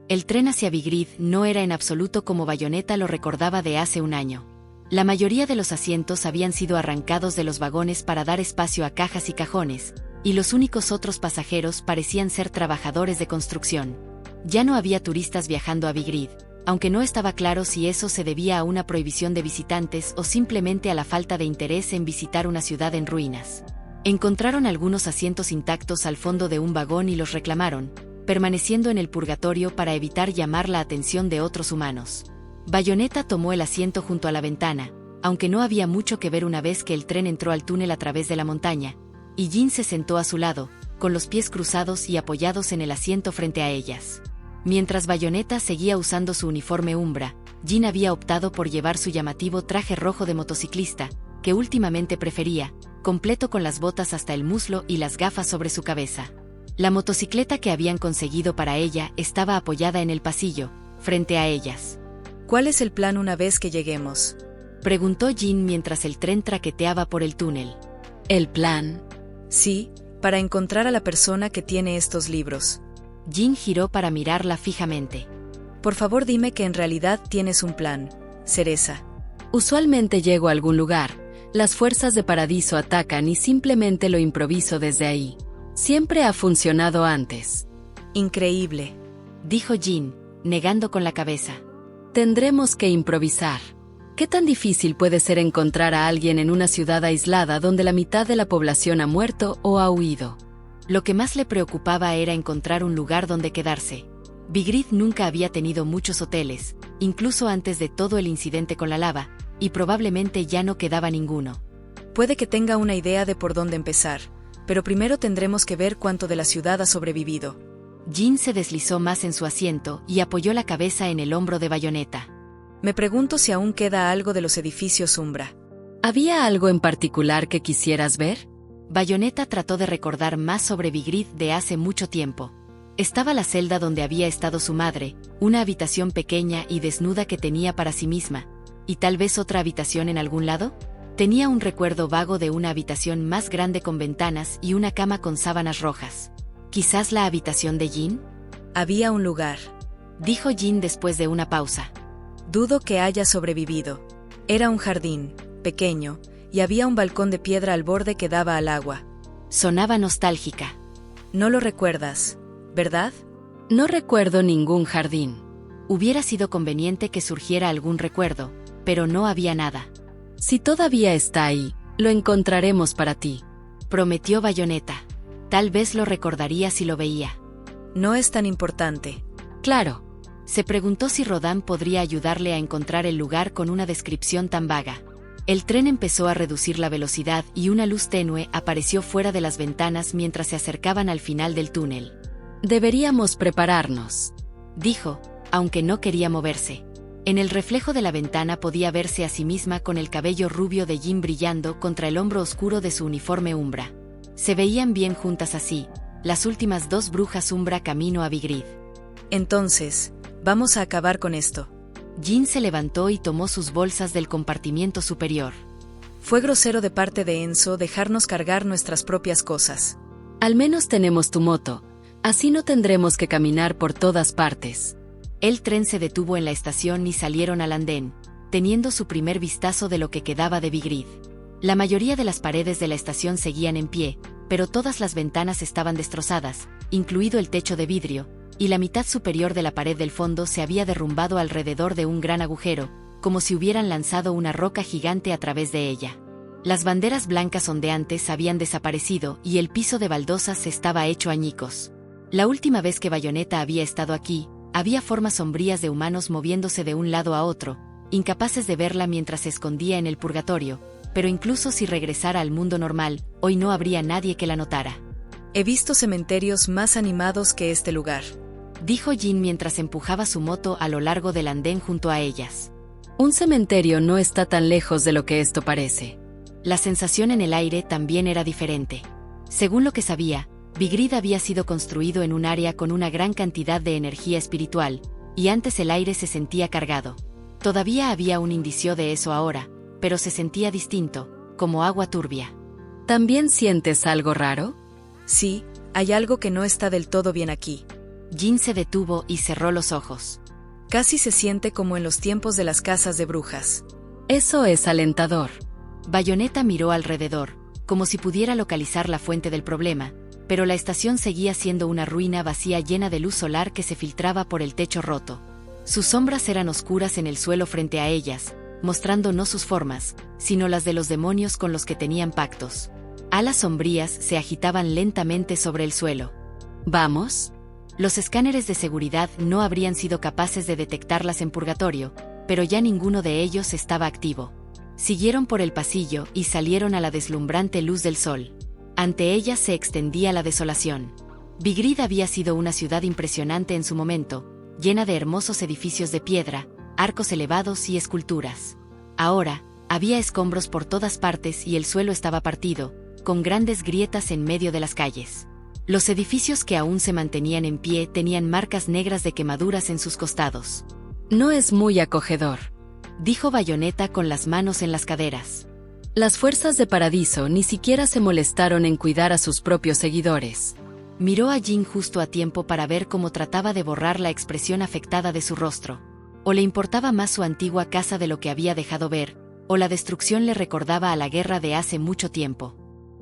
El tren hacia Vigrid no era en absoluto como Bayonetta lo recordaba de hace un año. La mayoría de los asientos habían sido arrancados de los vagones para dar espacio a cajas y cajones, y los únicos otros pasajeros parecían ser trabajadores de construcción. Ya no había turistas viajando a Vigrid, aunque no estaba claro si eso se debía a una prohibición de visitantes o simplemente a la falta de interés en visitar una ciudad en ruinas. Encontraron algunos asientos intactos al fondo de un vagón y los reclamaron, permaneciendo en el purgatorio para evitar llamar la atención de otros humanos. Bayonetta tomó el asiento junto a la ventana, aunque no había mucho que ver una vez que el tren entró al túnel a través de la montaña, y Jin se sentó a su lado, con los pies cruzados y apoyados en el asiento frente a ellas. Mientras Bayonetta seguía usando su uniforme Umbra, Jin había optado por llevar su llamativo traje rojo de motociclista, que últimamente prefería, completo con las botas hasta el muslo y las gafas sobre su cabeza. La motocicleta que habían conseguido para ella estaba apoyada en el pasillo, frente a ellas. ¿Cuál es el plan una vez que lleguemos?, preguntó Jin mientras el tren traqueteaba por el túnel. ¿El plan? Sí, para encontrar a la persona que tiene estos libros. Jin giró para mirarla fijamente. Por favor dime que en realidad tienes un plan, Cereza. Usualmente llego a algún lugar, las fuerzas de Paradiso atacan y simplemente lo improviso desde ahí. Siempre ha funcionado antes. Increíble, dijo Jin, negando con la cabeza. Tendremos que improvisar. ¿Qué tan difícil puede ser encontrar a alguien en una ciudad aislada donde la mitad de la población ha muerto o ha huido? Lo que más le preocupaba era encontrar un lugar donde quedarse. Vigrid nunca había tenido muchos hoteles, incluso antes de todo el incidente con la lava, y probablemente ya no quedaba ninguno. Puede que tenga una idea de por dónde empezar, pero primero tendremos que ver cuánto de la ciudad ha sobrevivido. Jin se deslizó más en su asiento y apoyó la cabeza en el hombro de Bayonetta. Me pregunto si aún queda algo de los edificios Umbra. ¿Había algo en particular que quisieras ver? Bayonetta trató de recordar más sobre Vigrid de hace mucho tiempo. Estaba la celda donde había estado su madre, una habitación pequeña y desnuda que tenía para sí misma, y tal vez otra habitación en algún lado. Tenía un recuerdo vago de una habitación más grande con ventanas y una cama con sábanas rojas. ¿Quizás la habitación de Jin? Había un lugar, dijo Jin después de una pausa. Dudo que haya sobrevivido. Era un jardín, pequeño, y había un balcón de piedra al borde que daba al agua. Sonaba nostálgica. No lo recuerdas, ¿verdad? No recuerdo ningún jardín. Hubiera sido conveniente que surgiera algún recuerdo, pero no había nada. Si todavía está ahí, lo encontraremos para ti, prometió Bayonetta. Tal vez lo recordaría si lo veía. No es tan importante. Claro. Se preguntó si Rodin podría ayudarle a encontrar el lugar con una descripción tan vaga. El tren empezó a reducir la velocidad y una luz tenue apareció fuera de las ventanas mientras se acercaban al final del túnel. Deberíamos prepararnos, dijo, aunque no quería moverse. En el reflejo de la ventana podía verse a sí misma con el cabello rubio de Jin brillando contra el hombro oscuro de su uniforme Umbra. Se veían bien juntas así, las últimas dos brujas Umbra camino a Vigrid. Entonces, vamos a acabar con esto. Jin se levantó y tomó sus bolsas del compartimiento superior. Fue grosero de parte de Enzo dejarnos cargar nuestras propias cosas. Al menos tenemos tu moto, así no tendremos que caminar por todas partes. El tren se detuvo en la estación y salieron al andén, teniendo su primer vistazo de lo que quedaba de Vigrid. La mayoría de las paredes de la estación seguían en pie, pero todas las ventanas estaban destrozadas, incluido el techo de vidrio, y la mitad superior de la pared del fondo se había derrumbado alrededor de un gran agujero, como si hubieran lanzado una roca gigante a través de ella. Las banderas blancas ondeantes habían desaparecido y el piso de baldosas estaba hecho añicos. La última vez que Bayonetta había estado aquí, había formas sombrías de humanos moviéndose de un lado a otro, incapaces de verla mientras se escondía en el purgatorio, pero incluso si regresara al mundo normal, hoy no habría nadie que la notara. He visto cementerios más animados que este lugar, dijo Jin mientras empujaba su moto a lo largo del andén junto a ellas. Un cementerio no está tan lejos de lo que esto parece. La sensación en el aire también era diferente. Según lo que sabía, Vigrid había sido construido en un área con una gran cantidad de energía espiritual, y antes el aire se sentía cargado. Todavía había un indicio de eso ahora, pero se sentía distinto, como agua turbia. ¿También sientes algo raro? Sí, hay algo que no está del todo bien aquí. Jin se detuvo y cerró los ojos. Casi se siente como en los tiempos de las casas de brujas. Eso es alentador. Bayonetta miró alrededor, como si pudiera localizar la fuente del problema, pero la estación seguía siendo una ruina vacía llena de luz solar que se filtraba por el techo roto. Sus sombras eran oscuras en el suelo frente a ellas, mostrando no sus formas, sino las de los demonios con los que tenían pactos. Alas sombrías se agitaban lentamente sobre el suelo. ¿Vamos? Los escáneres de seguridad no habrían sido capaces de detectarlas en purgatorio, pero ya ninguno de ellos estaba activo. Siguieron por el pasillo y salieron a la deslumbrante luz del sol. Ante ellas se extendía la desolación. Vigrid había sido una ciudad impresionante en su momento, llena de hermosos edificios de piedra, arcos elevados y esculturas. Ahora, había escombros por todas partes y el suelo estaba partido, con grandes grietas en medio de las calles. Los edificios que aún se mantenían en pie tenían marcas negras de quemaduras en sus costados. No es muy acogedor, dijo Bayonetta con las manos en las caderas. Las fuerzas de Paradiso ni siquiera se molestaron en cuidar a sus propios seguidores. Miró a Jin justo a tiempo para ver cómo trataba de borrar la expresión afectada de su rostro. O le importaba más su antigua casa de lo que había dejado ver, o la destrucción le recordaba a la guerra de hace mucho tiempo.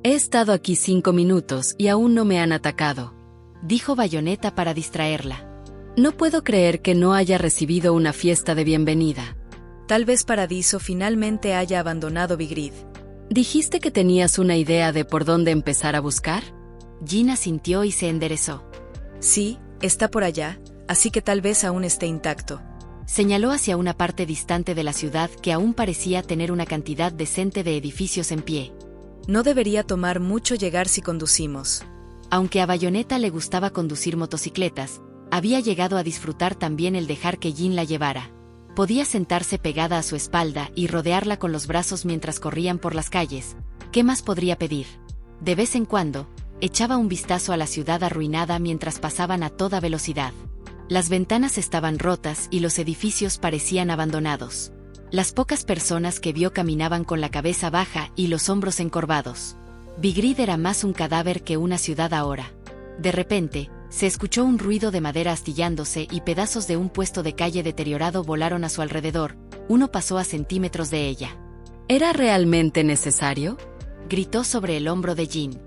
He estado aquí 5 minutos y aún no me han atacado, dijo Bayonetta para distraerla. No puedo creer que no haya recibido una fiesta de bienvenida. Tal vez Paradiso finalmente haya abandonado Vigrid. ¿Dijiste que tenías una idea de por dónde empezar a buscar? Jin asintió y se enderezó. Sí, está por allá, así que tal vez aún esté intacto. Señaló hacia una parte distante de la ciudad que aún parecía tener una cantidad decente de edificios en pie. No debería tomar mucho llegar si conducimos. Aunque a Bayonetta le gustaba conducir motocicletas, había llegado a disfrutar también el dejar que Jin la llevara. Podía sentarse pegada a su espalda y rodearla con los brazos mientras corrían por las calles. ¿Qué más podría pedir? De vez en cuando, echaba un vistazo a la ciudad arruinada mientras pasaban a toda velocidad. Las ventanas estaban rotas y los edificios parecían abandonados. Las pocas personas que vio caminaban con la cabeza baja y los hombros encorvados. Vigrid era más un cadáver que una ciudad ahora. De repente, se escuchó un ruido de madera astillándose y pedazos de un puesto de calle deteriorado volaron a su alrededor. Uno pasó a centímetros de ella. ¿Era realmente necesario?, gritó sobre el hombro de Jin.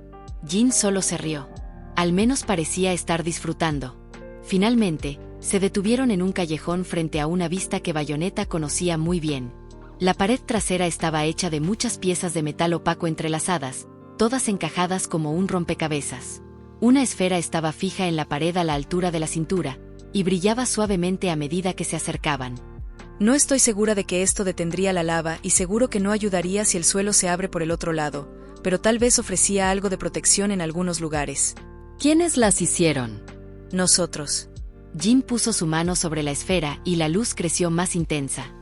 Jin solo se rió. Al menos parecía estar disfrutando. Finalmente, se detuvieron en un callejón frente a una vista que Bayonetta conocía muy bien. La pared trasera estaba hecha de muchas piezas de metal opaco entrelazadas, todas encajadas como un rompecabezas. Una esfera estaba fija en la pared a la altura de la cintura, y brillaba suavemente a medida que se acercaban. No estoy segura de que esto detendría la lava y seguro que no ayudaría si el suelo se abre por el otro lado, pero tal vez ofrecía algo de protección en algunos lugares. ¿Quiénes las hicieron? Nosotros. Jin puso su mano sobre la esfera y la luz creció más intensa.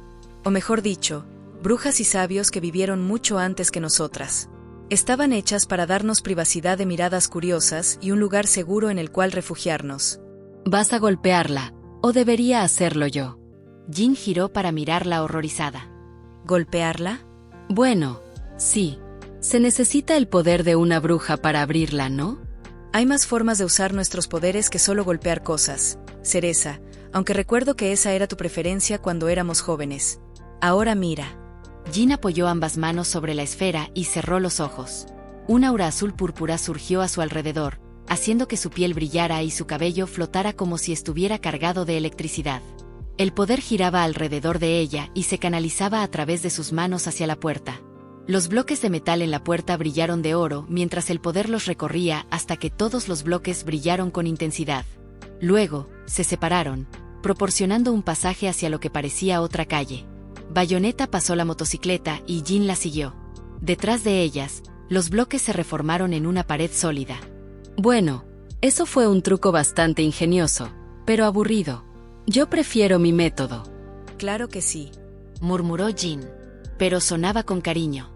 O mejor dicho, brujas y sabios que vivieron mucho antes que nosotras. Estaban hechas para darnos privacidad de miradas curiosas y un lugar seguro en el cual refugiarnos. ¿Vas a golpearla, o debería hacerlo yo? Jin giró para mirarla horrorizada. ¿Golpearla? Bueno, sí. Se necesita el poder de una bruja para abrirla, ¿no? Hay más formas de usar nuestros poderes que solo golpear cosas, Cereza, aunque recuerdo que esa era tu preferencia cuando éramos jóvenes. Ahora mira. Jin apoyó ambas manos sobre la esfera y cerró los ojos. Un aura azul púrpura surgió a su alrededor, haciendo que su piel brillara y su cabello flotara como si estuviera cargado de electricidad. El poder giraba alrededor de ella y se canalizaba a través de sus manos hacia la puerta. Los bloques de metal en la puerta brillaron de oro mientras el poder los recorría hasta que todos los bloques brillaron con intensidad. Luego, se separaron, proporcionando un pasaje hacia lo que parecía otra calle. Bayonetta pasó la motocicleta y Jin la siguió. Detrás de ellas, los bloques se reformaron en una pared sólida. Bueno, eso fue un truco bastante ingenioso, pero aburrido. Yo prefiero mi método. Claro que sí, murmuró Jin, pero sonaba con cariño.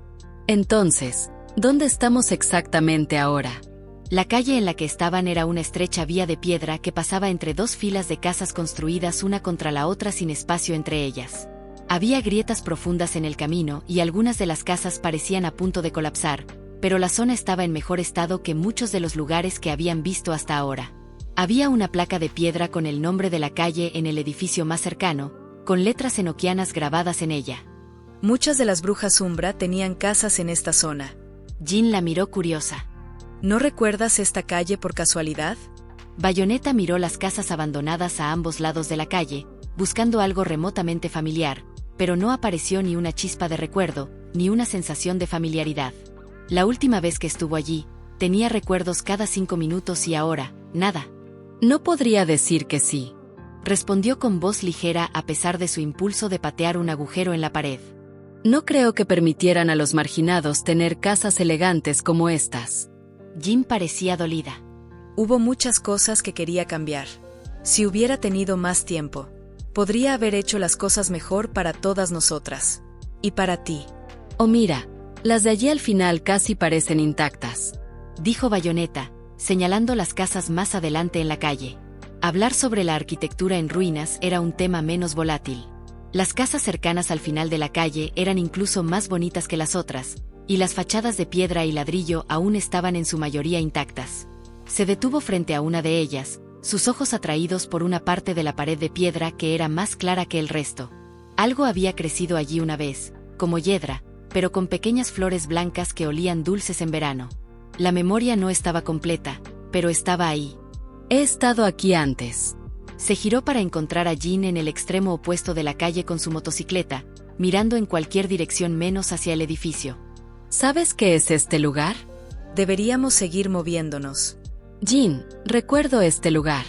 Entonces, ¿dónde estamos exactamente ahora? La calle en la que estaban era una estrecha vía de piedra que pasaba entre dos filas de casas construidas una contra la otra sin espacio entre ellas. Había grietas profundas en el camino y algunas de las casas parecían a punto de colapsar, pero la zona estaba en mejor estado que muchos de los lugares que habían visto hasta ahora. Había una placa de piedra con el nombre de la calle en el edificio más cercano, con letras enoquianas grabadas en ella. Muchas de las brujas Umbra tenían casas en esta zona. Jin la miró curiosa. ¿No recuerdas esta calle por casualidad? Bayonetta miró las casas abandonadas a ambos lados de la calle, buscando algo remotamente familiar, pero no apareció ni una chispa de recuerdo, ni una sensación de familiaridad. La última vez que estuvo allí, tenía recuerdos cada 5 minutos y ahora, nada. No podría decir que sí, respondió con voz ligera a pesar de su impulso de patear un agujero en la pared. No creo que permitieran a los marginados tener casas elegantes como estas. Jin parecía dolida. Hubo muchas cosas que quería cambiar. Si hubiera tenido más tiempo, podría haber hecho las cosas mejor para todas nosotras. Y para ti. Oh, mira, las de allí al final casi parecen intactas, dijo Bayonetta, señalando las casas más adelante en la calle. Hablar sobre la arquitectura en ruinas era un tema menos volátil. Las casas cercanas al final de la calle eran incluso más bonitas que las otras, y las fachadas de piedra y ladrillo aún estaban en su mayoría intactas. Se detuvo frente a una de ellas, sus ojos atraídos por una parte de la pared de piedra que era más clara que el resto. Algo había crecido allí una vez, como hiedra, pero con pequeñas flores blancas que olían dulces en verano. La memoria no estaba completa, pero estaba ahí. He estado aquí antes. Se giró para encontrar a Jin en el extremo opuesto de la calle con su motocicleta, mirando en cualquier dirección menos hacia el edificio. ¿Sabes qué es este lugar? Deberíamos seguir moviéndonos. Jin, recuerdo este lugar.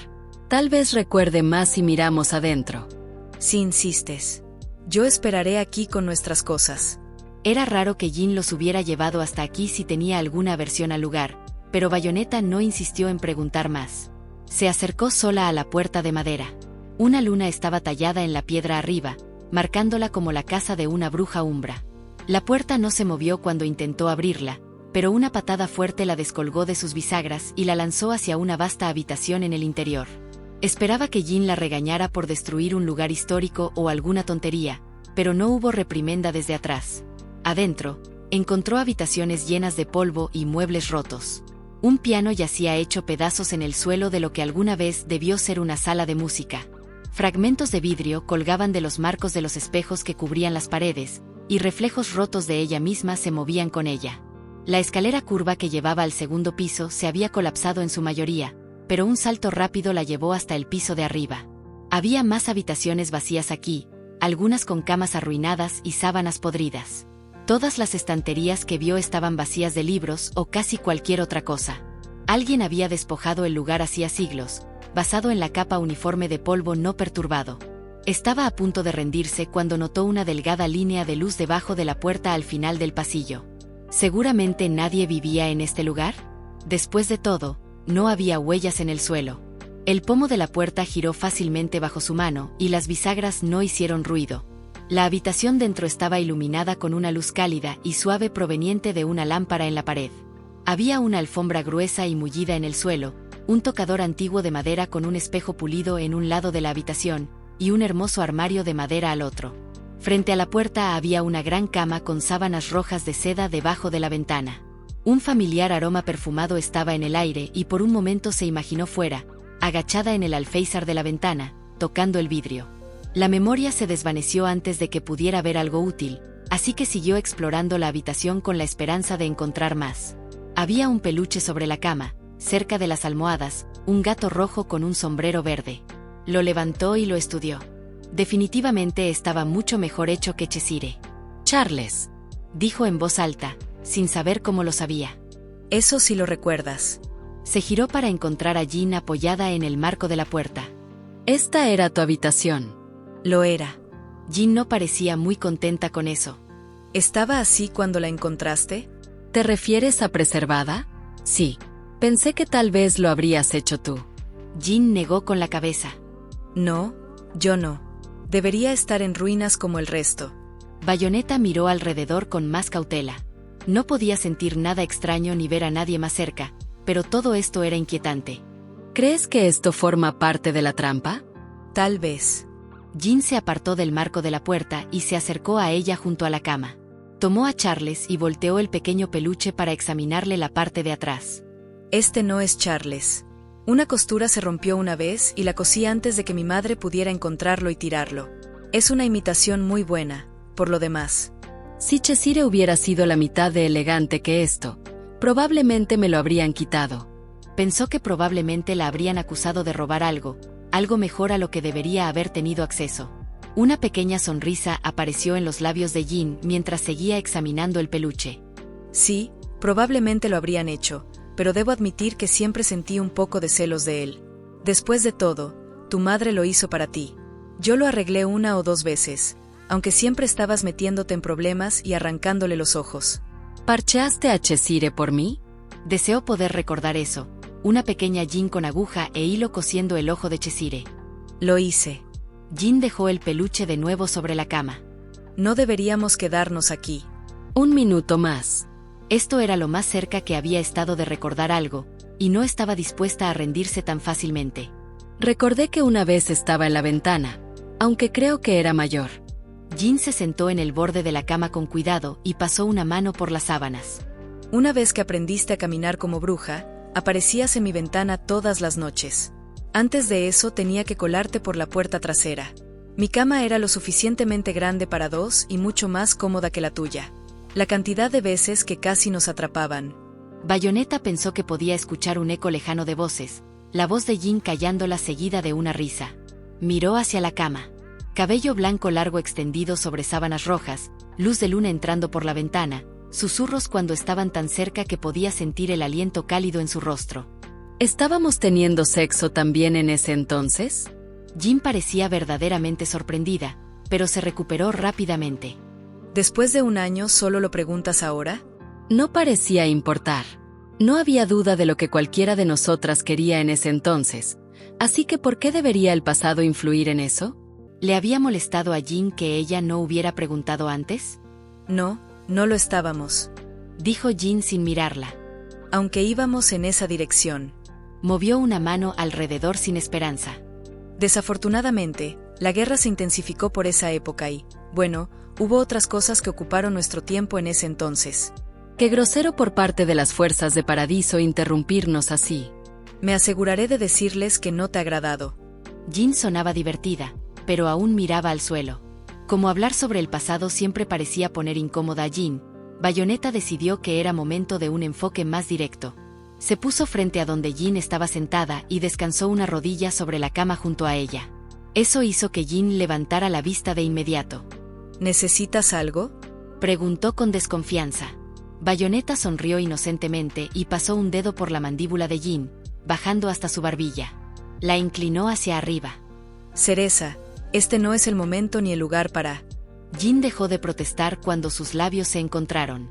Tal vez recuerde más si miramos adentro. Si insistes. Yo esperaré aquí con nuestras cosas. Era raro que Jin los hubiera llevado hasta aquí si tenía alguna aversión al lugar, pero Bayonetta no insistió en preguntar más. Se acercó sola a la puerta de madera. Una luna estaba tallada en la piedra arriba, marcándola como la casa de una bruja umbra. La puerta no se movió cuando intentó abrirla, pero una patada fuerte la descolgó de sus bisagras y la lanzó hacia una vasta habitación en el interior. Esperaba que Jin la regañara por destruir un lugar histórico o alguna tontería, pero no hubo reprimenda desde atrás. Adentro, encontró habitaciones llenas de polvo y muebles rotos. Un piano yacía hecho pedazos en el suelo de lo que alguna vez debió ser una sala de música. Fragmentos de vidrio colgaban de los marcos de los espejos que cubrían las paredes, y reflejos rotos de ella misma se movían con ella. La escalera curva que llevaba al segundo piso se había colapsado en su mayoría, pero un salto rápido la llevó hasta el piso de arriba. Había más habitaciones vacías aquí, algunas con camas arruinadas y sábanas podridas. Todas las estanterías que vio estaban vacías de libros o casi cualquier otra cosa. Alguien había despojado el lugar hacía siglos, basado en la capa uniforme de polvo no perturbado. Estaba a punto de rendirse cuando notó una delgada línea de luz debajo de la puerta al final del pasillo. ¿Seguramente nadie vivía en este lugar? Después de todo, no había huellas en el suelo. El pomo de la puerta giró fácilmente bajo su mano y las bisagras no hicieron ruido. La habitación dentro estaba iluminada con una luz cálida y suave proveniente de una lámpara en la pared. Había una alfombra gruesa y mullida en el suelo, un tocador antiguo de madera con un espejo pulido en un lado de la habitación, y un hermoso armario de madera al otro. Frente a la puerta había una gran cama con sábanas rojas de seda debajo de la ventana. Un familiar aroma perfumado estaba en el aire y por un momento se imaginó fuera, agachada en el alféizar de la ventana, tocando el vidrio. La memoria se desvaneció antes de que pudiera ver algo útil, así que siguió explorando la habitación con la esperanza de encontrar más. Había un peluche sobre la cama, cerca de las almohadas, un gato rojo con un sombrero verde. Lo levantó y lo estudió. Definitivamente estaba mucho mejor hecho que Cheshire. Charles, dijo en voz alta, sin saber cómo lo sabía. Eso sí lo recuerdas. Se giró para encontrar a Jin apoyada en el marco de la puerta. Esta era tu habitación. Lo era. Jin no parecía muy contenta con eso. ¿Estaba así cuando la encontraste? ¿Te refieres a preservada? Sí. Pensé que tal vez lo habrías hecho tú. Jin negó con la cabeza. No, yo no. Debería estar en ruinas como el resto. Bayonetta miró alrededor con más cautela. No podía sentir nada extraño ni ver a nadie más cerca, pero todo esto era inquietante. ¿Crees que esto forma parte de la trampa? Tal vez. Jin se apartó del marco de la puerta y se acercó a ella junto a la cama. Tomó a Charles y volteó el pequeño peluche para examinarle la parte de atrás. Este no es Charles. Una costura se rompió una vez y la cosí antes de que mi madre pudiera encontrarlo y tirarlo. Es una imitación muy buena, por lo demás. Si Cheshire hubiera sido la mitad de elegante que esto, probablemente me lo habrían quitado. Pensó que probablemente la habrían acusado de robar algo mejor a lo que debería haber tenido acceso. Una pequeña sonrisa apareció en los labios de Jin mientras seguía examinando el peluche. Sí, probablemente lo habrían hecho, pero debo admitir que siempre sentí un poco de celos de él. Después de todo, tu madre lo hizo para ti. Yo lo arreglé 1 o 2 veces, aunque siempre estabas metiéndote en problemas y arrancándole los ojos. ¿Parcheaste a Cheshire por mí? Deseó poder recordar eso. Una pequeña Jin con aguja e hilo cosiendo el ojo de Cheshire. Lo hice. Jin dejó el peluche de nuevo sobre la cama. No deberíamos quedarnos aquí. 1 minuto más. Esto era lo más cerca que había estado de recordar algo, y no estaba dispuesta a rendirse tan fácilmente. Recordé que una vez estaba en la ventana, aunque creo que era mayor. Jin se sentó en el borde de la cama con cuidado y pasó una mano por las sábanas. Una vez que aprendiste a caminar como bruja, aparecías en mi ventana todas las noches. Antes de eso tenía que colarte por la puerta trasera. Mi cama era lo suficientemente grande para 2 y mucho más cómoda que la tuya. La cantidad de veces que casi nos atrapaban. Bayonetta pensó que podía escuchar un eco lejano de voces, la voz de Jin callándola seguida de una risa. Miró hacia la cama. Cabello blanco largo extendido sobre sábanas rojas, luz de luna entrando por la ventana, susurros cuando estaban tan cerca que podía sentir el aliento cálido en su rostro. ¿Estábamos teniendo sexo también en ese entonces? Jin parecía verdaderamente sorprendida, pero se recuperó rápidamente. ¿Después de 1 año solo lo preguntas ahora? No parecía importar. No había duda de lo que cualquiera de nosotras quería en ese entonces, así que ¿por qué debería el pasado influir en eso? ¿Le había molestado a Jin que ella no hubiera preguntado antes? No, no lo estábamos. Dijo Jin sin mirarla. Aunque íbamos en esa dirección. Movió una mano alrededor sin esperanza. Desafortunadamente, la guerra se intensificó por esa época y, bueno, hubo otras cosas que ocuparon nuestro tiempo en ese entonces. Qué grosero por parte de las fuerzas de Paradiso interrumpirnos así. Me aseguraré de decirles que no te ha agradado. Jin sonaba divertida, pero aún miraba al suelo. Como hablar sobre el pasado siempre parecía poner incómoda a Jin, Bayonetta decidió que era momento de un enfoque más directo. Se puso frente a donde Jin estaba sentada y descansó una rodilla sobre la cama junto a ella. Eso hizo que Jin levantara la vista de inmediato. ¿Necesitas algo?, preguntó con desconfianza. Bayonetta sonrió inocentemente y pasó un dedo por la mandíbula de Jin, bajando hasta su barbilla. La inclinó hacia arriba. Cereza, este no es el momento ni el lugar para... Jin dejó de protestar cuando sus labios se encontraron.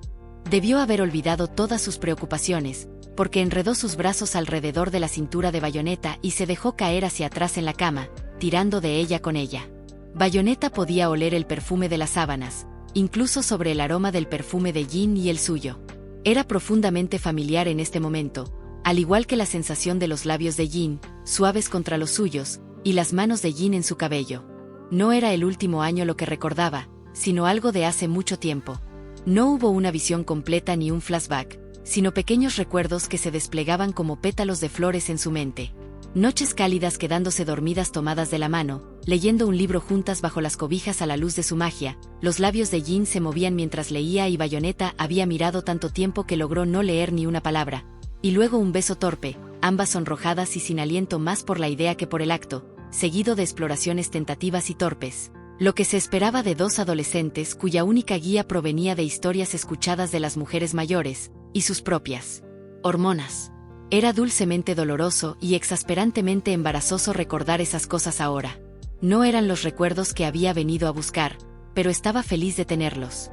Debió haber olvidado todas sus preocupaciones, porque enredó sus brazos alrededor de la cintura de Bayonetta y se dejó caer hacia atrás en la cama, tirando de ella con ella. Bayonetta podía oler el perfume de las sábanas, incluso sobre el aroma del perfume de Jin y el suyo. Era profundamente familiar en este momento, al igual que la sensación de los labios de Jin, suaves contra los suyos, y las manos de Jin en su cabello. No era el último año lo que recordaba, sino algo de hace mucho tiempo. No hubo una visión completa ni un flashback, sino pequeños recuerdos que se desplegaban como pétalos de flores en su mente. Noches cálidas quedándose dormidas tomadas de la mano, leyendo un libro juntas bajo las cobijas a la luz de su magia, los labios de Jin se movían mientras leía y Bayonetta había mirado tanto tiempo que logró no leer ni una palabra. Y luego un beso torpe, ambas sonrojadas y sin aliento más por la idea que por el acto, seguido de exploraciones tentativas y torpes. Lo que se esperaba de 2 adolescentes cuya única guía provenía de historias escuchadas de las mujeres mayores, y sus propias hormonas. Era dulcemente doloroso y exasperantemente embarazoso recordar esas cosas ahora. No eran los recuerdos que había venido a buscar, pero estaba feliz de tenerlos.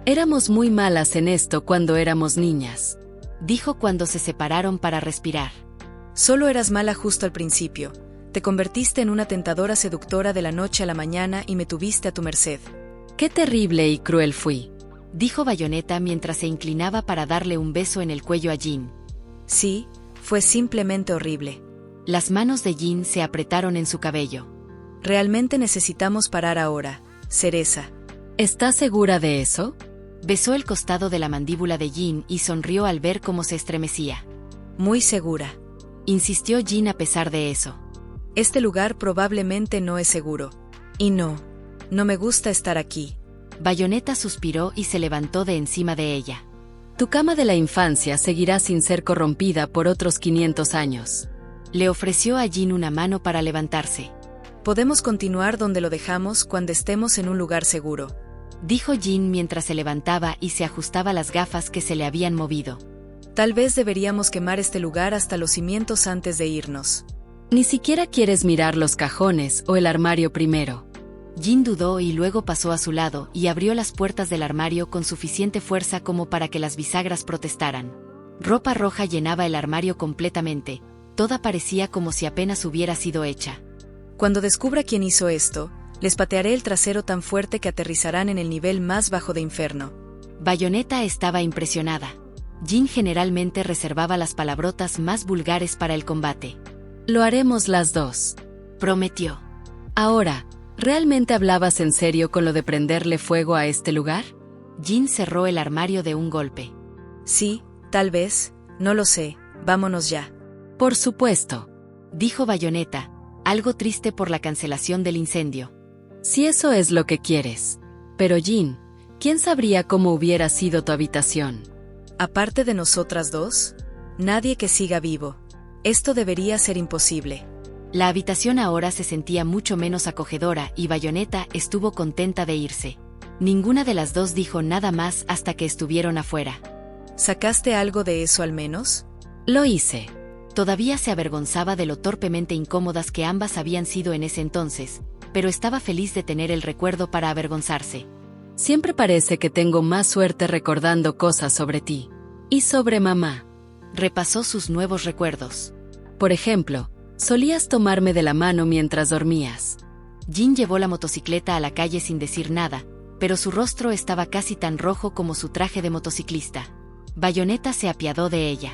Éramos muy malas en esto cuando éramos niñas, dijo cuando se separaron para respirar. Solo eras mala justo al principio. Te convertiste en una tentadora seductora de la noche a la mañana y me tuviste a tu merced. Qué terrible y cruel fui, dijo Bayonetta mientras se inclinaba para darle un beso en el cuello a Jin. Sí, fue simplemente horrible. Las manos de Jin se apretaron en su cabello. Realmente necesitamos parar ahora, Cereza. ¿Estás segura de eso? Besó el costado de la mandíbula de Jin y sonrió al ver cómo se estremecía. Muy segura. insistió Jin a pesar de eso. Este lugar probablemente no es seguro. Y no me gusta estar aquí. Bayonetta suspiró y se levantó de encima de ella. Tu cama de la infancia seguirá sin ser corrompida por otros 500 años. Le ofreció a Jin una mano para levantarse. Podemos continuar donde lo dejamos cuando estemos en un lugar seguro, dijo Jin mientras se levantaba y se ajustaba las gafas que se le habían movido. Tal vez deberíamos quemar este lugar hasta los cimientos antes de irnos. Ni siquiera quieres mirar los cajones o el armario primero. Jin dudó y luego pasó a su lado y abrió las puertas del armario con suficiente fuerza como para que las bisagras protestaran. Ropa roja llenaba el armario completamente, toda parecía como si apenas hubiera sido hecha. Cuando descubra quién hizo esto, les patearé el trasero tan fuerte que aterrizarán en el nivel más bajo de infierno. Bayonetta estaba impresionada. Jin generalmente reservaba las palabrotas más vulgares para el combate. Lo haremos las dos, prometió. Ahora, ¿realmente hablabas en serio con lo de prenderle fuego a este lugar? Jin cerró el armario de un golpe. Sí, tal vez, no lo sé, vámonos ya. Por supuesto, dijo Bayonetta, algo triste por la cancelación del incendio. Si eso es lo que quieres. Pero Jin, ¿quién sabría cómo hubiera sido tu habitación? Aparte de nosotras dos, nadie que siga vivo. Esto debería ser imposible. La habitación ahora se sentía mucho menos acogedora y Bayonetta estuvo contenta de irse. Ninguna de las dos dijo nada más hasta que estuvieron afuera. ¿Sacaste algo de eso al menos? Lo hice. Todavía se avergonzaba de lo torpemente incómodas que ambas habían sido en ese entonces, pero estaba feliz de tener el recuerdo para avergonzarse. Siempre parece que tengo más suerte recordando cosas sobre ti. Y sobre mamá. Repasó sus nuevos recuerdos. Por ejemplo, solías tomarme de la mano mientras dormías. Jin llevó la motocicleta a la calle sin decir nada, pero su rostro estaba casi tan rojo como su traje de motociclista. Bayonetta se apiadó de ella.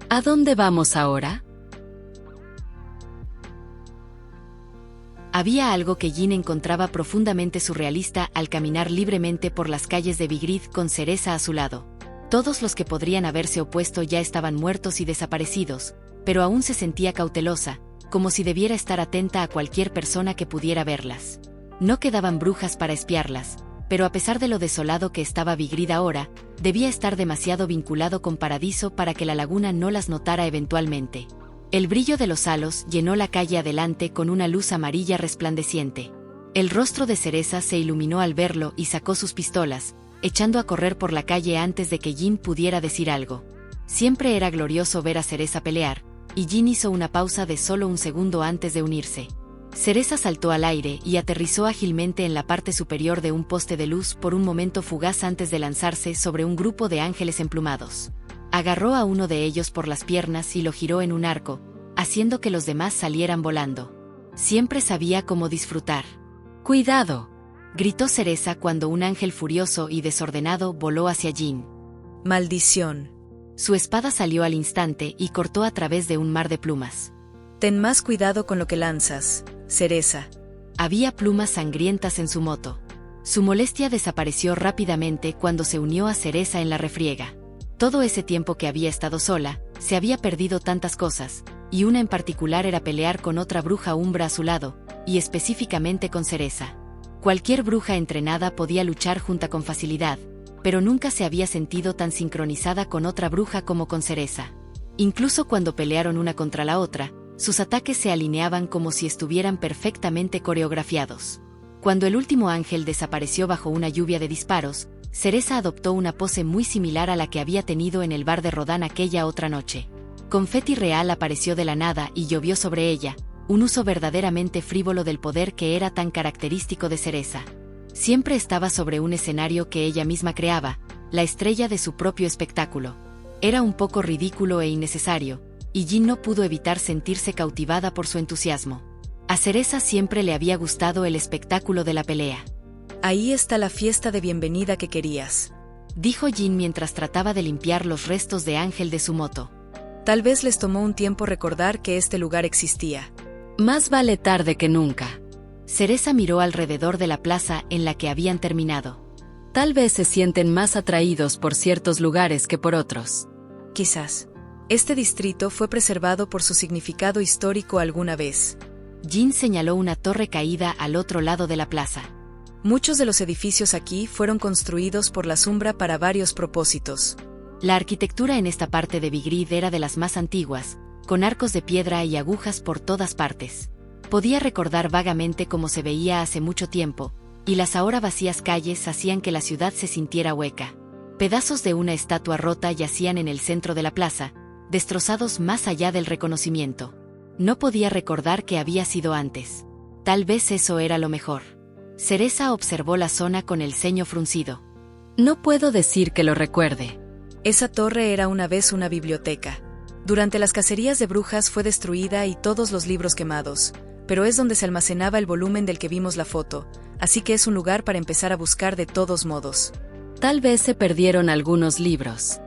¿A dónde vamos ahora? Había algo que Jin encontraba profundamente surrealista al caminar libremente por las calles de Vigrid con Cereza a su lado. Todos los que podrían haberse opuesto ya estaban muertos y desaparecidos, pero aún se sentía cautelosa, como si debiera estar atenta a cualquier persona que pudiera verlas. No quedaban brujas para espiarlas, pero a pesar de lo desolado que estaba Vigrid ahora, debía estar demasiado vinculado con Paradiso para que la laguna no las notara eventualmente. El brillo de los halos llenó la calle adelante con una luz amarilla resplandeciente. El rostro de Cereza se iluminó al verlo y sacó sus pistolas, echando a correr por la calle antes de que Jin pudiera decir algo. Siempre era glorioso ver a Cereza pelear, y Jin hizo una pausa de solo un segundo antes de unirse. Cereza saltó al aire y aterrizó ágilmente en la parte superior de un poste de luz por un momento fugaz antes de lanzarse sobre un grupo de ángeles emplumados. Agarró a uno de ellos por las piernas y lo giró en un arco, haciendo que los demás salieran volando. Siempre sabía cómo disfrutar. ¡Cuidado!, gritó Cereza cuando un ángel furioso y desordenado voló hacia Jin. ¡Maldición! Su espada salió al instante y cortó a través de un mar de plumas. Ten más cuidado con lo que lanzas, Cereza. Había plumas sangrientas en su moto. Su molestia desapareció rápidamente cuando se unió a Cereza en la refriega. Todo ese tiempo que había estado sola, se había perdido tantas cosas, y una en particular era pelear con otra bruja umbra a su lado, y específicamente con Cereza. Cualquier bruja entrenada podía luchar junta con facilidad, pero nunca se había sentido tan sincronizada con otra bruja como con Cereza. Incluso cuando pelearon una contra la otra, sus ataques se alineaban como si estuvieran perfectamente coreografiados. Cuando el último ángel desapareció bajo una lluvia de disparos, Cereza adoptó una pose muy similar a la que había tenido en el bar de Rodán aquella otra noche. Confeti real apareció de la nada y llovió sobre ella, un uso verdaderamente frívolo del poder que era tan característico de Cereza. Siempre estaba sobre un escenario que ella misma creaba, la estrella de su propio espectáculo. Era un poco ridículo e innecesario, y Jin no pudo evitar sentirse cautivada por su entusiasmo. A Cereza siempre le había gustado el espectáculo de la pelea. Ahí está la fiesta de bienvenida que querías, dijo Jin mientras trataba de limpiar los restos de ángel de su moto. Tal vez les tomó un tiempo recordar que este lugar existía. Más vale tarde que nunca. Cereza miró alrededor de la plaza en la que habían terminado. Tal vez se sienten más atraídos por ciertos lugares que por otros. Quizás. Este distrito fue preservado por su significado histórico alguna vez. Jin señaló una torre caída al otro lado de la plaza. Muchos de los edificios aquí fueron construidos por la Sombra para varios propósitos. La arquitectura en esta parte de Vigrid era de las más antiguas, con arcos de piedra y agujas por todas partes. Podía recordar vagamente cómo se veía hace mucho tiempo, y las ahora vacías calles hacían que la ciudad se sintiera hueca. Pedazos de una estatua rota yacían en el centro de la plaza, destrozados más allá del reconocimiento. No podía recordar qué había sido antes. Tal vez eso era lo mejor. Cereza observó la zona con el ceño fruncido. No puedo decir que lo recuerde. Esa torre era una vez una biblioteca. Durante las cacerías de brujas fue destruida y todos los libros quemados, pero es donde se almacenaba el volumen del que vimos la foto, así que es un lugar para empezar a buscar de todos modos. Tal vez se perdieron algunos libros.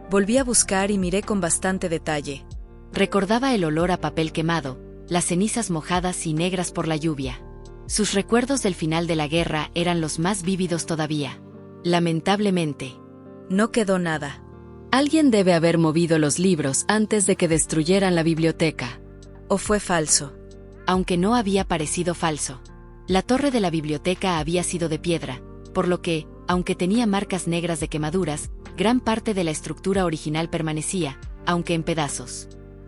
Volví a buscar y miré con bastante detalle. Recordaba el olor a papel quemado, las cenizas mojadas y negras por la lluvia. Sus recuerdos del final de la guerra eran los más vívidos todavía. Lamentablemente, no quedó nada. Alguien debe haber movido los libros antes de que destruyeran la biblioteca. ¿O fue falso? Aunque no había parecido falso. La torre de la biblioteca había sido de piedra, por lo que, aunque tenía marcas negras de quemaduras, gran parte de la estructura original permanecía, aunque en pedazos.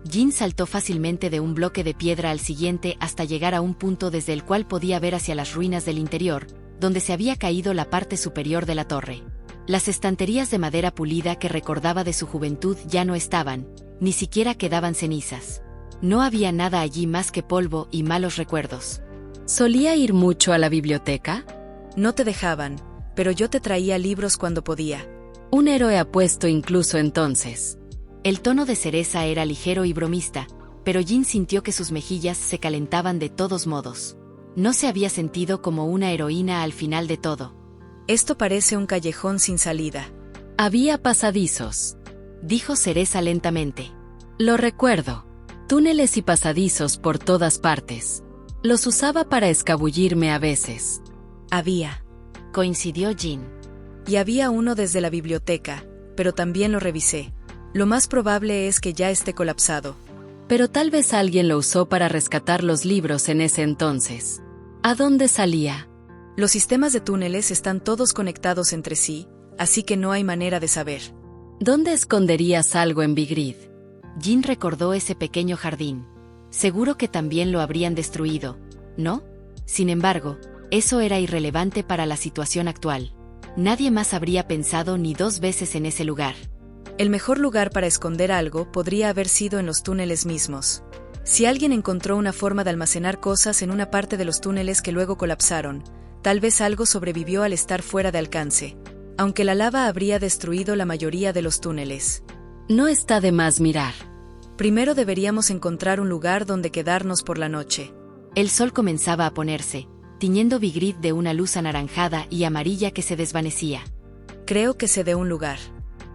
Jin saltó fácilmente de un bloque de piedra al siguiente hasta llegar a un punto desde el cual podía ver hacia las ruinas del interior, donde se había caído la parte superior de la torre. Las estanterías de madera pulida que recordaba de su juventud ya no estaban, ni siquiera quedaban cenizas. No había nada allí más que polvo y malos recuerdos. ¿Solía ir mucho a la biblioteca? No te dejaban, pero yo te traía libros cuando podía. Un héroe apuesto incluso entonces. El tono de Cereza era ligero y bromista, pero Jin sintió que sus mejillas se calentaban de todos modos. No se había sentido como una heroína al final de todo. Esto parece un callejón sin salida. Había pasadizos, dijo Cereza lentamente. Lo recuerdo. Túneles y pasadizos por todas partes. Los usaba para escabullirme a veces. Había. Coincidió Jin. Y había uno desde la biblioteca, pero también lo revisé. Lo más probable es que ya esté colapsado. Pero tal vez alguien lo usó para rescatar los libros en ese entonces. ¿A dónde salía? Los sistemas de túneles están todos conectados entre sí, así que no hay manera de saber. ¿Dónde esconderías algo en Vigrid? Jin recordó ese pequeño jardín. Seguro que también lo habrían destruido, ¿no? Sin embargo, eso era irrelevante para la situación actual. Nadie más habría pensado ni dos veces en ese lugar. El mejor lugar para esconder algo podría haber sido en los túneles mismos. Si alguien encontró una forma de almacenar cosas en una parte de los túneles que luego colapsaron, tal vez algo sobrevivió al estar fuera de alcance, aunque la lava habría destruido la mayoría de los túneles. No está de más mirar. Primero deberíamos encontrar un lugar donde quedarnos por la noche. El sol comenzaba a ponerse, tiñendo Vigrid de una luz anaranjada y amarilla que se desvanecía. Creo que sé de un lugar.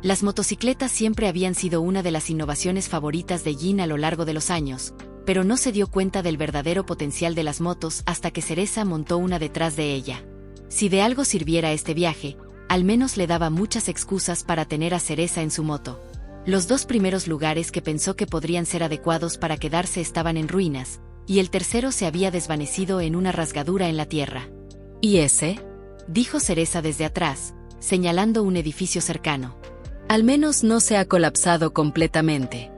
Las motocicletas siempre habían sido una de las innovaciones favoritas de Jin a lo largo de los años, pero no se dio cuenta del verdadero potencial de las motos hasta que Cereza montó una detrás de ella. Si de algo sirviera este viaje, al menos le daba muchas excusas para tener a Cereza en su moto. Los dos primeros lugares que pensó que podrían ser adecuados para quedarse estaban en ruinas, y el tercero se había desvanecido en una rasgadura en la tierra. ¿Y ese? Dijo Cereza desde atrás, señalando un edificio cercano. Al menos no se ha colapsado completamente.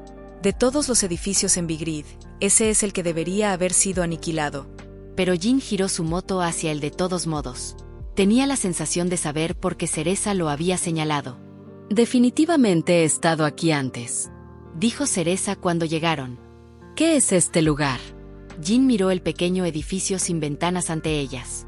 De todos los edificios en Vigrid, ese es el que debería haber sido aniquilado. Pero Jin giró su moto hacia el de todos modos. Tenía la sensación de saber por qué Cereza lo había señalado. Definitivamente he estado aquí antes, dijo Cereza cuando llegaron. ¿Qué es este lugar? Jin miró el pequeño edificio sin ventanas ante ellas.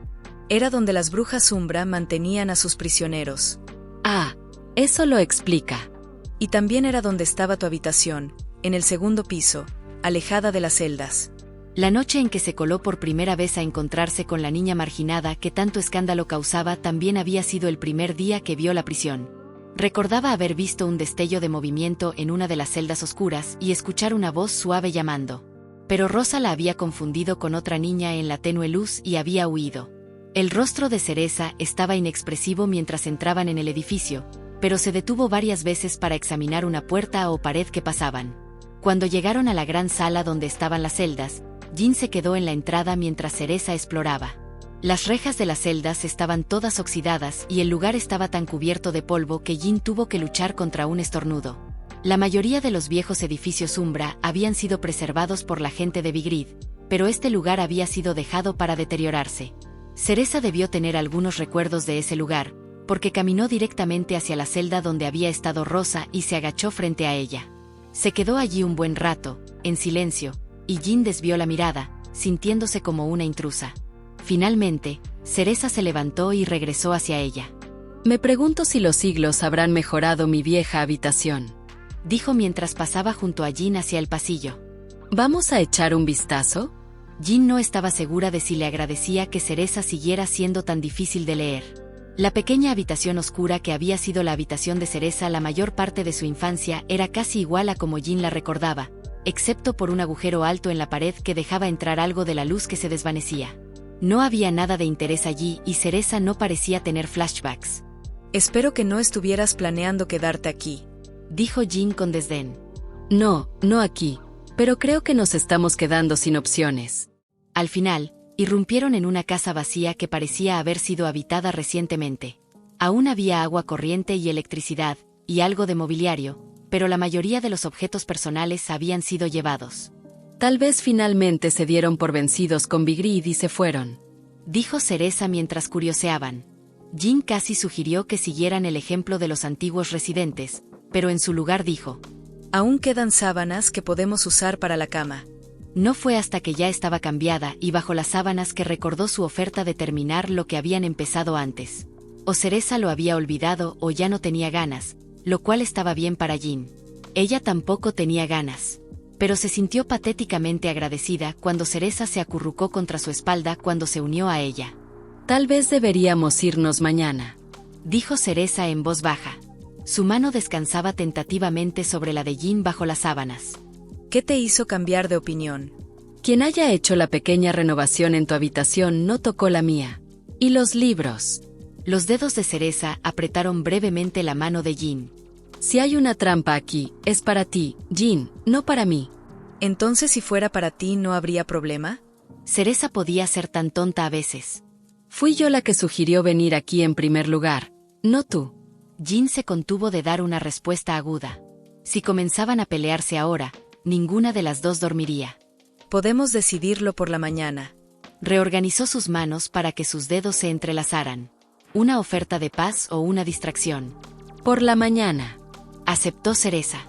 Era donde las brujas Umbra mantenían a sus prisioneros. Ah, eso lo explica. Y también era donde estaba tu habitación, en el segundo piso, alejada de las celdas. La noche en que se coló por primera vez a encontrarse con la niña marginada que tanto escándalo causaba también había sido el primer día que vio la prisión. Recordaba haber visto un destello de movimiento en una de las celdas oscuras y escuchar una voz suave llamando. Pero Rosa la había confundido con otra niña en la tenue luz y había huido. El rostro de Cereza estaba inexpresivo mientras entraban en el edificio, pero se detuvo varias veces para examinar una puerta o pared que pasaban. Cuando llegaron a la gran sala donde estaban las celdas, Jin se quedó en la entrada mientras Cereza exploraba. Las rejas de las celdas estaban todas oxidadas y el lugar estaba tan cubierto de polvo que Jin tuvo que luchar contra un estornudo. La mayoría de los viejos edificios Umbra habían sido preservados por la gente de Vigrid, pero este lugar había sido dejado para deteriorarse. Cereza debió tener algunos recuerdos de ese lugar, porque caminó directamente hacia la celda donde había estado Rosa y se agachó frente a ella. Se quedó allí un buen rato, en silencio, y Jin desvió la mirada, sintiéndose como una intrusa. Finalmente, Cereza se levantó y regresó hacia ella. Me pregunto si los siglos habrán mejorado mi vieja habitación, dijo mientras pasaba junto a Jin hacia el pasillo. ¿Vamos a echar un vistazo? Jin no estaba segura de si le agradecía que Cereza siguiera siendo tan difícil de leer. La pequeña habitación oscura que había sido la habitación de Cereza la mayor parte de su infancia era casi igual a como Jin la recordaba, excepto por un agujero alto en la pared que dejaba entrar algo de la luz que se desvanecía. No había nada de interés allí y Cereza no parecía tener flashbacks. Espero que no estuvieras planeando quedarte aquí, dijo Jin con desdén. No aquí, pero creo que nos estamos quedando sin opciones. Al final, irrumpieron en una casa vacía que parecía haber sido habitada recientemente. Aún había agua corriente y electricidad, y algo de mobiliario, pero la mayoría de los objetos personales habían sido llevados. Tal vez finalmente se dieron por vencidos con Vigrid y se fueron, dijo Cereza mientras curioseaban. Jin casi sugirió que siguieran el ejemplo de los antiguos residentes, pero en su lugar dijo: aún quedan sábanas que podemos usar para la cama. No fue hasta que ya estaba cambiada y bajo las sábanas que recordó su oferta de terminar lo que habían empezado antes. O Cereza lo había olvidado o ya no tenía ganas, lo cual estaba bien para Jin. Ella tampoco tenía ganas. Pero se sintió patéticamente agradecida cuando Cereza se acurrucó contra su espalda cuando se unió a ella. Tal vez deberíamos irnos mañana, dijo Cereza en voz baja. Su mano descansaba tentativamente sobre la de Jin bajo las sábanas. ¿Qué te hizo cambiar de opinión? Quien haya hecho la pequeña renovación en tu habitación no tocó la mía. ¿Y los libros? Los dedos de Cereza apretaron brevemente la mano de Jin. Si hay una trampa aquí, es para ti, Jin, no para mí. Entonces, si fuera para ti, ¿no habría problema? Cereza podía ser tan tonta a veces. Fui yo la que sugirió venir aquí en primer lugar, no tú. Jin se contuvo de dar una respuesta aguda. Si comenzaban a pelearse ahora, ninguna de las dos dormiría. Podemos decidirlo por la mañana. Reorganizó sus manos para que sus dedos se entrelazaran. ¿Una oferta de paz o una distracción? Por la mañana, aceptó Cereza.